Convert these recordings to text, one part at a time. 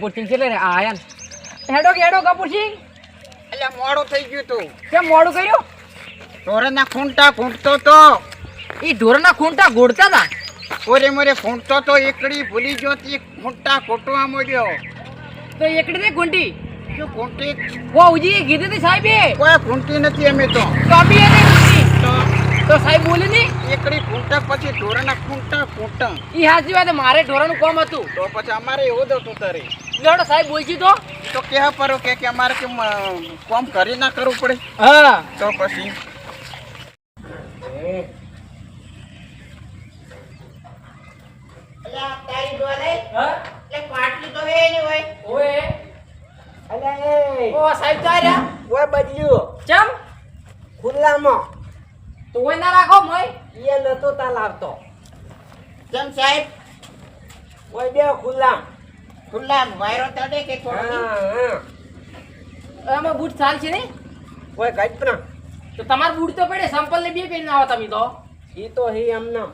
કપૂરસિંહ છે રે આયા ને હેડો કપૂરસિંહ એટલે મોડું થઈ ગયું તું. કેમ મોડું કર્યું? ઢોરના ખૂંટા ખૂંટતો તો ઈ ઢોરના ખૂંટા ગોળતા હતા. ઓરે મોરે ખૂંટતો તો એકડી ભૂલી ગયો તે ખૂંટા ખોટવા મળ્યો. તો એકડી દે ખૂંટી શું ખૂંટી? વો ઉજી કીધી હતી સાહેબે. કોઈ ખૂંટી નથી અમે તો. કાપી હતી ખૂંટી. તો સાહેબ બોલે ની એકડી ખૂંટા પછી ઢોરના ખૂંટા ખૂંટા. ઈ હાચી વાત મારે ઢોરાનું કામ હતું. તો પછી અમારે એવું જ હતું તારે. લેડો સાહેબ બોલજી તો કેવા પરો કે અમારે કેમ કામ કરી ના કરવું પડે. હા તો પછી ખુલ્લામાં તો ઓય ના રાખો મય એ નતો તાલ આવતો કેમ સાહેબ? ઓય બે ખુલ્લા ખુલ્લા વાયરો તડે કે થોડો? આમાં બૂટ ચાલ છે ને ઓય ગાઈપના તો તમાર બૂટ તો પડે સંપલ ને બે પહેરીને આવો તમે તો ઈ તો હે એમના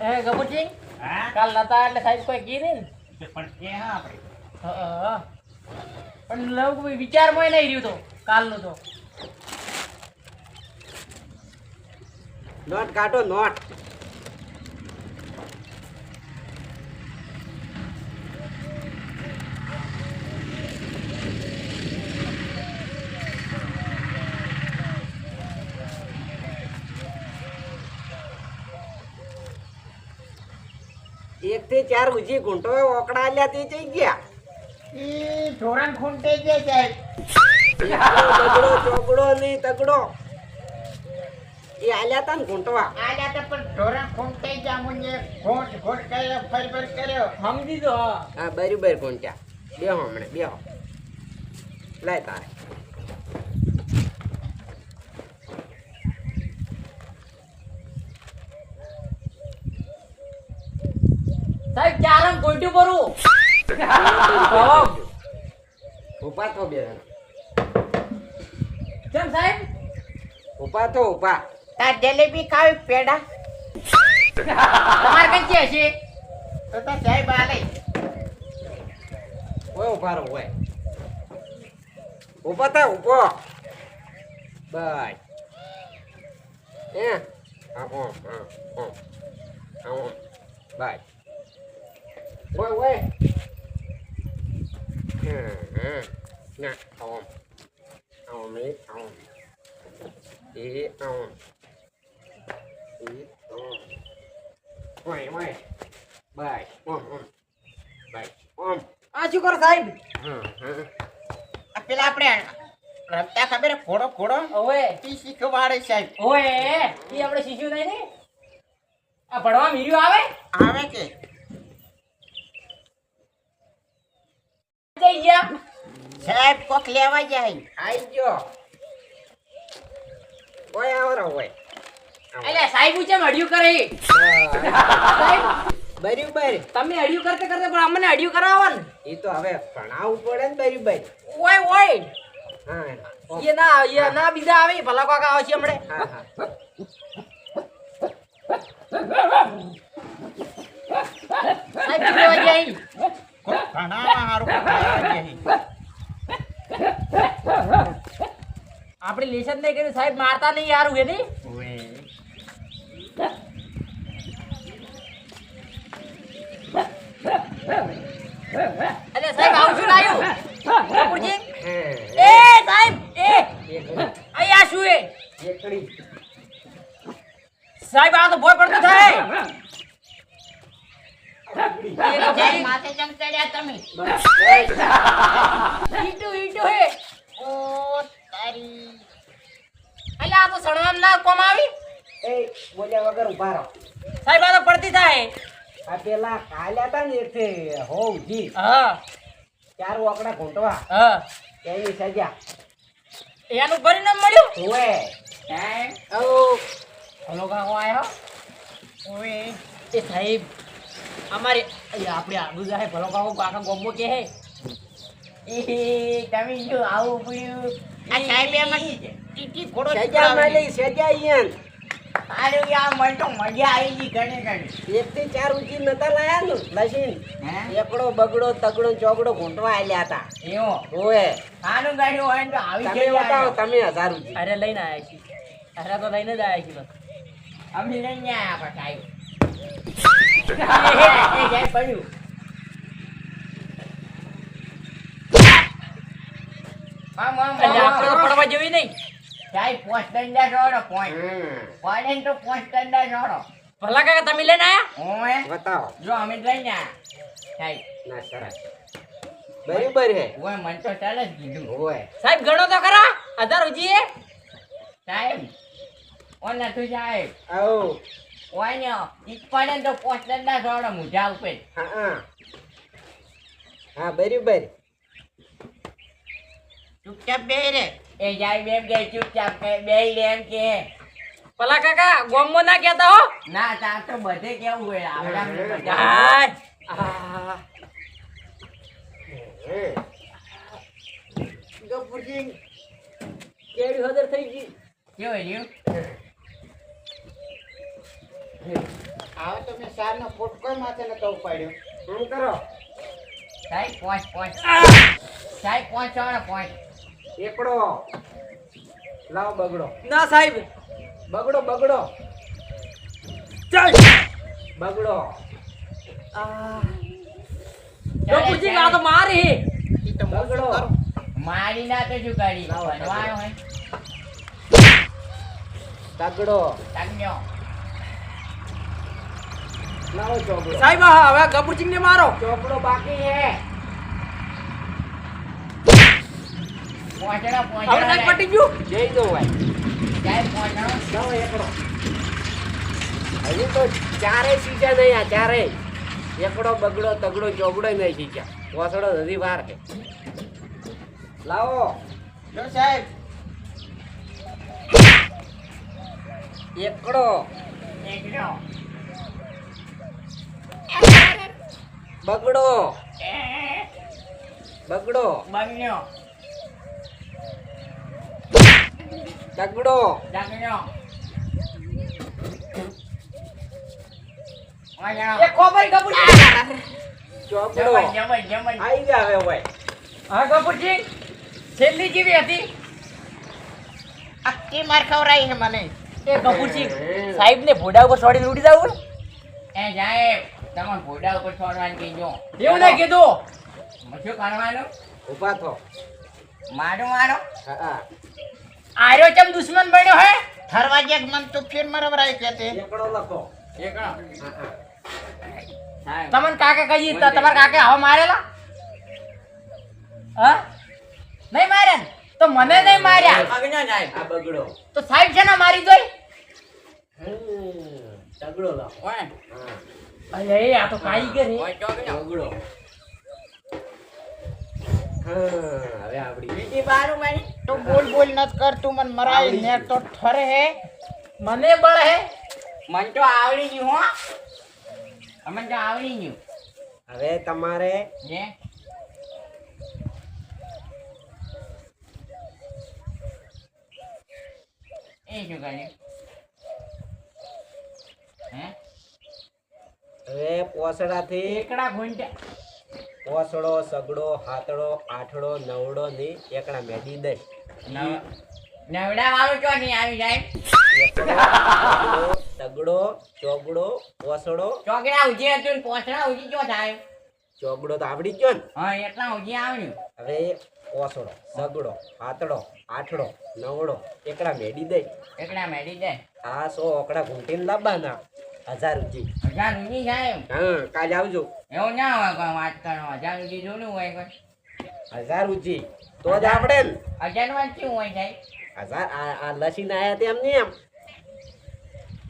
એ ગબુજી કાલ નતા એટલે સાહેબ કોઈ કીધી ને પણ કે હા આપણે પણ લોકો વિચારમાં નહીં રહ્યું તો કાલનું તો નોટ કાઢો નોટ એક થી ચાર ઉજી ઘૂંટો ઓકડા આલ્યા તે જઈ ગયા ઈ ઢોરાન ખૂંટે જે સાહેબ. તગડો ચોગડો ની તગડો એ આલ્યા તા ને ઘૂંટવા આલ્યા તો પણ ઢોરાન ખૂંટે જા મુંજે ઘોટ ઘોટ કર્યો ફરફર કર્યો. સમજી તો હા બરાબર ઘૂંટ્યા બેહો હમણે બેહો લાય તારે સાહેબ ચારમ ગોઈટું કરું ઉભા થો બે કેમ સાહેબ ઉભા થો ઉભા તાર જલેબી ખાવી પેડા તમારે કઈ છે તો સાહેબ આલે. ઓય ઉભા રહો ઓય ઉભા થા ઉભો બાય આવો બાય ઓય ઓય ના આવો મે આવો એ આવો ઓય ઓય બાય બાય આ શું કરો સાહેબ આ પેલા આપણે રમતા ખબર ઘોડો ઘોડો ઓએ ઈ શીખવાડે સાહેબ. ઓએ ઈ આપણે શીખ્યું નહીં ને આ ભણવા મીર્યું આવે આવે કે જઈ ગયા સાહેબ કોક લેવા જાય. આઈ ગયો ઓય આવો રહો ઓય એટલે સાહેબ કેમ હડિયું કરે સાહેબ બરાબર તમે હડિયું કરતે કરતે પણ અમને હડિયું કરાવો ને એ તો હવે ભણાવવું પડે ને બરાબર ઓય ઓય હા એ ના બીજા આવે ભલા કાકા આવે છે હમણે હા હા સાહેબ કેટલી વાગે આવી ભણાવવા હારું લેવા જાય. આપણે લેશન નહીં કર્યું સાહેબ મારતા નહીં યાર હે નહીં અરે સાહેબ આવું શું લાયું કપૂરજી એ સાહેબ એ અહીંયા શું એ એકડી સાહેબ આ તો ભોય પડતો થાય સાહેબ માથે ચમચડ્યા તમે. ઈટુ હે ઓ તારી અલ્યા આ તો સણવામ ના કોમ આવી એ બોલ્યા વગર ઉભા રહો સાહેબ આ તો પડતી થાય આ પેલા કાલ્યા તા ને એક હોવજી હા ચાર ઓકડા ઘૂંટવા હા એની સજા એનું પરિણામ મળ્યું ઓએ હે ઓ હલો કાકો આયો ઓએ એ સાહેબ અમારે આપણે આગુ જાય ભલો કાકો કાકા ગોમો કે હે એ તમે જો આવું પડ્યું આ સાહેબ એમાં ટીટી ઘોડો સજા માલી સજા ઈયન આરે યાર મને તો મજા આવી ગઈ ઘણી ઘણી 1 થી 4 ઉજી નતા લાયા ને લસીન હે એકડો બગડો તગડો ચોગડો ઘૂંટવા આલ્યા હતા એવો ઓએ આનું ગાડી હોય ને તો આવી તમે જાય બતાવો તમે 1000 ઉજી અરે લઈને આયા છીએ અરે તો લઈને જ આયા છીએ અમે લઈને આયા પછી એ જાય પડ્યું એટલે આપણે તો પડવા જેવી નહીં સાહેબ પોસ્ટ દંડા જોડો પોઈન્ટ પોઈન્ટ તો પોસ્ટ દંડા જોડો ભલા કાકા તમે લઈને આયા ઓએ બતાવો જો અમે લઈને આયા સાહેબ ના સરસ બરાબર હે ઓએ મને તો ચાલે જ કીધું ઓએ સાહેબ ગણો તો ખરા 1000 ઉજીએ સાહેબ ઓના તું સાહેબ આવો ઓય ને ઈક પડે તો પોસ્ટ દંડા જોડો મુજા ઉપર હા હા બરાબર ચૂપચાપ બે રે એ જાય બેમ ગઈ ચૂપચાપ બે લે એમ કે ભલા કાકા ગોમમાં ના કહેતા હો ના તાર તો બધે કેવું હોય આપડા હાય ગપુરજી કેડી હદર થઈ ગઈ કેવું રહ્યું આવો તો મેં સારનો ફોટકો માથે નતો ઉપાડ્યો શું કરો સાહેબ પોઈન્ટ સાહેબ પોઈન્ટ જોડો પોઈન્ટ એકડો લાવ બગડો ના સાહેબ બગડો બગડો ચાલ બગડો ગોપુજી આ તો મારી બગડો મારી ના તો શું કરી બનવાનો હોય તગડો તગ્યો લાવો ચોકડો સાહેબ હવે ગોપુજી ને મારો ચોકડો બાકી હે પહોંચડો હવે નાક પટી ગયું જઈ દો ભાઈ સાહેબ પહોંચડો લાવો એકડો હજુ તો ચારે સીજા નહીં આ ચારે એકડો બગડો તગડો ચોગડો નહીં સીજા પોસડો નથી વાર કે લાવો જો સાહેબ એકડો એકડો બગડો બગડો બન્યો તગડો તગ્યો એ ખબર ગોપુજી ચોકડો જમણ આઈ જા હવે ભાઈ હા ગોપુજી છેલ્લી જેવી હતી આખી માર ખવરાઈ છે મને એ ગોપુજી સાહેબ ને ભોડા ઉપર છોડીને ઉડી જાવું એ જાય તમે ઘોડા ઉપર છોડવાનું કીધું એવું નહીં કીધું શું કરવાનું ઉભા થો મારો હા આર્યો ચમ દુશ્મન બન્યો હે થરવાજે મન તો ફેર મરવરાય કેતે એકડો લખો એકડો હા તમને કાકા કહીએ તો તમારા કાકે આવા મારેલા હા નહીં માર્યા ને? તો મને નહીં માર્યા અગ્નો જાય આ બગડો તો સાહેબ છે ને મારી જોઈ તગડો લખો ઓય હા અરે આ તો કારીગર હે ઓય ચોગડો બગડો હા હવે આપડી બીજી બારું મારી તો બોલ નત કર તું મન મરાય ને તો ઠરે હે મને બળ હે મન તો આવડી ગયું હો અમન તો આવડી ગયું હવે તમારે ને એ શું કર્યું હે હવે પોસડાથી એકડા ઘૂંટ્યા પોસડો સગડો હાથડો આઠડો નવડો ની એકડા મેડી દે નવડા વાળું ચો નહીં આવી જાય તગડો ચોગડો પોસડો ચોકડા ઉજી હતું ને પોસડા ઉજી ચો થાય ચોગડો તો આવડી ગયો ને હા એટલા ઉજી આવ્યું હવે પોસડો સગડો હાથડો આઠડો નવડો એકડા મેડી દે એકડા મેળી દે આ 100 ઓકડા ઘૂંટીને લાવવાના 1000 ઉજી હજાર ઉજી જાય હા કાલે આવજો એવું ના હોય કોઈ વાત કરો હજાર ઉજી જોડું હોય કોઈ 1000 ઉજી તો જ આપણે ને હજાર માં શું હોય જાય 1000 આ લસીને આયા તેમ ને એમ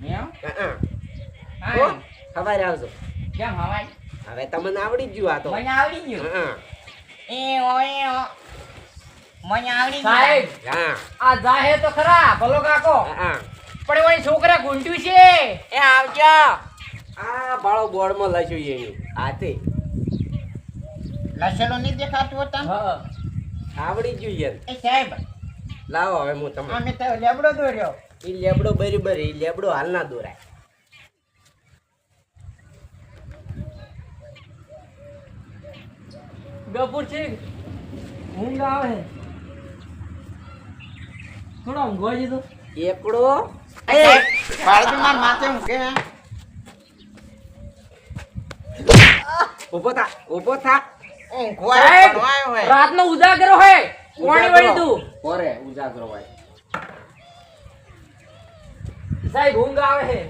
એમ હા હા ખબર આવજો કેમ હવાય હવે તમને આવડી ગયું આ તો મને આવડી ગયું હા એ હોય મને આવડી સાહેબ હા આ જાહે તો ખરા ભલો કાકો હા પણ એની છોકરા ગુંટ્યું છે એ આવજો આ બાળો બોર્ડમાં લખ્યું એની હાથે લસેલો નહીં દેખાતું હતા હા આવડી ગયું યાર એ સાહેબ લાવો હવે હું તમને અમે તો લેબડો દોર્યો. ઈ લેબડો બરાબર ઈ લેબડો હાલ ના દોરાય. ગફુર છે ઊંઘ આવે થોડા ઊંઘવા જતો એકડો એ પાડતી માર માથે મૂકે હે. ઊભો થા ઊંઘવા સાહેબ, પડવાયો હે. રાતનો ઉજાગરો હે કોણી વળી તું ઓરે ઉજાગરો હોય. સાહેબ ઊંઘ આવે હે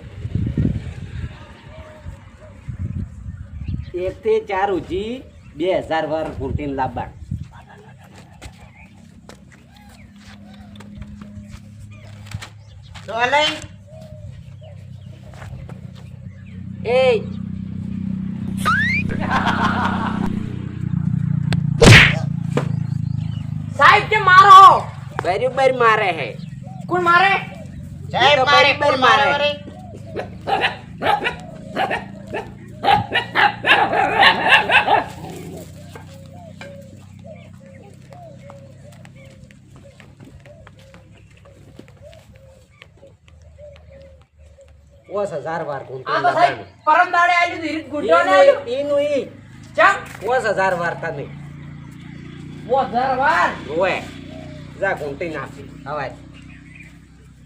1 થી 4 ઉજી 2000 વાર ઘૂંટીને લાવવાનું. તો લઈ એ સાહેબ કે મારો બરાબર મારે હે. કોણ મારે સાહેબ તો મારે બરાબર કોણ મારે મારે. વળી? ઓસ 1000 વાર આ ઘૂંટીને તો સાહેબ લાવવાનું. પરમ દાડે આવી દીધી ગુડ્ડો ને આવ્યો ઈનું ઈ ચમ ઓસ 1000 વાર તને વો ધરવાર ઓય જા ઘૂંટી નાખી હવાય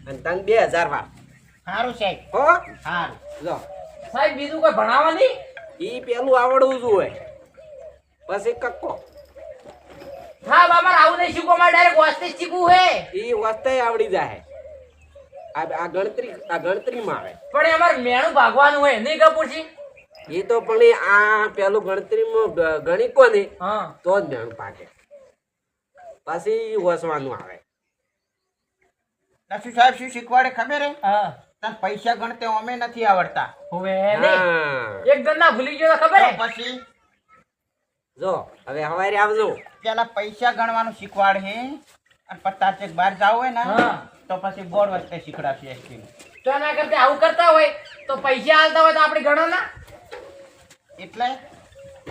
અને તને 2000 વાર હારું સાહેબ હો હારું. લો સાહેબ બીજું કોઈ ભણાવવાની ઈ પેલું આવડવું જોઈએ પછી કક્કો હા બાબા આવું નહીં શીખો મારે ડાયરેક્ટ વાસ્તે શીખવું હે ઈ વસ્તે આવડી જાય. આ ગણતરીમાં આવે. પણ એ અમારે મેણું ભાગવાનું હોય નહીં કપૂરજી એ તો પણ એ આ પેલું ગણતરીમાં ગણી કોને હા તો જ મેણું પાકે પછી વસવાનું આવે. નસુ સાહેબ શું શીખવાડે ખબર હે? હા તને પૈસા ગણતે અમે નથી આવડતા. હવે નહીં હા. એક ગન્ના ભૂલી ગયો તો ખબર તો હે પછી જો હવે હવારે આવજો. પેલા પૈસા ગણવાનું શીખવાડે હે અને પછી ચેક બહાર જાવ હોય ને હા તો પછી બોર્ડ વચ્ચે શીખડાશે એસટી. તો એના કરતા આવું કરતા હોય તો પૈસા આલતા હોય તો આપણે ગણો ના એટલે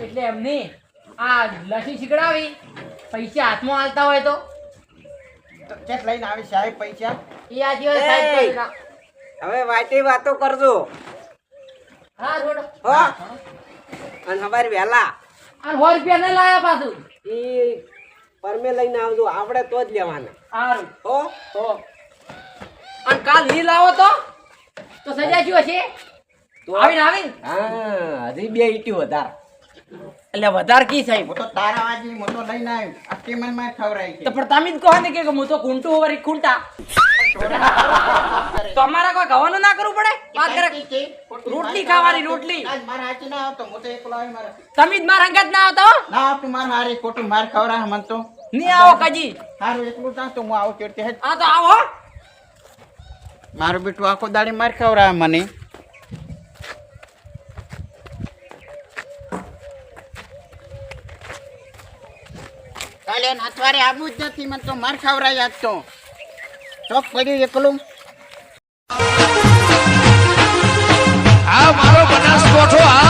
એટલે એમની આ લસી શીખડાવી પૈસા હાથમાં આલતા હોય તો ચેક લઈને આવી સાહેબ પૈસા. એ આ દિવસ સાહેબ એય! કરી ના. હવે વાટી વાતો કરજો હા રોડ હો અને હવારે વહેલા અને 100 રૂપિયા ન લાયા પાછું ઈ પરમે લઈને આવજો આપણે તો જ લેવાના સારું હો. તો અને કાલ ની લાવો તો સજા શું હશે તો આવીને આવીને હા હજી 2 ઈટી વધારે. એટલે વધારે કી સાહેબ હું તો તારા વાજી હું તો લઈને આવ્યો. આ ટીમન માં ખવડાય તો છે. પણ તમે જ કહો ને કે હું તો કુંટું વળી ખૂંટા તમારા કોઈ કહેવાનું ના કરવું પડે વાત કરે રોટલી ખાવાની, રોટલી. આજ મારા હાચી ના આવતો હું તો એકલો આવી મારા. તમે જ મારા અંગત ના આવતા હો ના આવતું મારા હારે ખોટું માર ખવડાવે મન તો. નહીં આવો કજી હારું એકલું તા તો હું આવું કેરતે હે. હા તો આવો મારું બેટું આખો દાડી માર ખવડાવે મને. કાલે નાથવારે આવું જ નથી મને તો માર ખવડાય આજ તો ચોક પડ્યું એકલું.